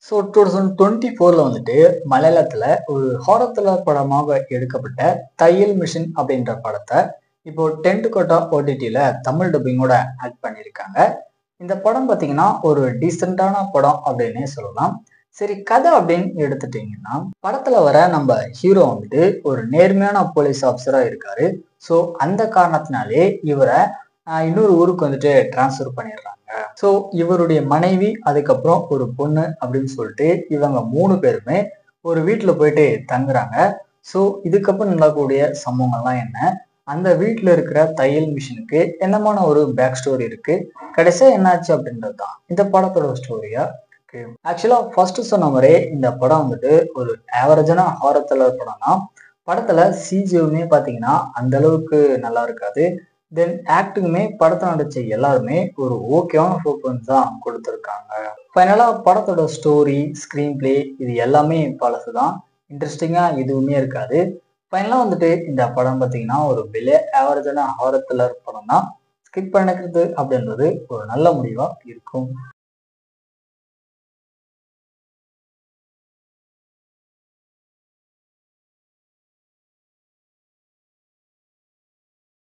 So 2024ல வந்துட்டு மலையாளத்துல ஒரு ஹாரர் த்ரில்லர் படமாக எடுக்கப்பட்ட தையல் மிஷின் அப்படின்ற படத்தை இப்போ டென்ட் கோட்டா ஓடிடியில தமிழ் டப்பிங்கோட ஆக்ட் பண்ணியிருக்காங்க. இந்த படம் பார்த்தீங்கன்னா ஒரு டீசெண்டான படம் அப்படின்னே சொல்லலாம். சரி, கதை அப்படின்னு எடுத்துட்டீங்கன்னா படத்துல வர நம்ம ஹீரோ வந்துட்டு ஒரு நேர்மையான போலீஸ் ஆஃபீஸரா இருக்காரு. ஸோ அந்த காரணத்தினாலே இவரை இன்னொரு ஊருக்கு வந்துட்டு டிரான்ஸ்ஃபர் பண்ணிடுறாங்க. ஸோ இவருடைய மனைவி அதுக்கப்புறம் ஒரு பொண்ணு அப்படின்னு சொல்லிட்டு இவங்க 3 பேருமே ஒரு வீட்டுல போயிட்டு தங்குறாங்க. ஸோ இதுக்கப்புறம் நடக்கக்கூடிய சம்பவங்கள்லாம் என்ன, அந்த வீட்டுல இருக்கிற தையல் மிஷினுக்கு என்னமான ஒரு பேக் ஸ்டோரி இருக்கு, கடைசியா என்னாச்சு அப்படின்றது தான் இந்த படத்தோட ஸ்டோரியா இருக்கு. ஆக்சுவலா ஃபர்ஸ்ட் சொன்ன மாதிரியே இந்த படம் வந்துட்டு ஒரு ஆவரேஜான ஹாரர் த்ரில்லர் படம் தான். படத்துல சிஜியுமே பாத்தீங்கன்னா அந்த அளவுக்கு நல்லா இருக்காது. தென் ஆக்டிங்குமே படத்தை நடிச்ச எல்லாருமே ஒரு ஓகேவான பெர்ஃபார்மன்ஸ் தான் கொடுத்துருக்காங்க. ஃபைனலா படத்தோட ஸ்டோரி, ஸ்கிரீன் பிளே இது எல்லாமே பழசுதான். இன்ட்ரெஸ்டிங்கா எதுவுமே இருக்காது. ஃபைனலா வந்துட்டு இந்த படம் பார்த்தீங்கன்னா ஒரு பிலே ஆவரேஜான ஹாரர் த்ரில்லர் படம் தான். ஸ்கிப் பண்ணிக்கிறது அப்படின்றது ஒரு நல்ல முடிவா இருக்கும்.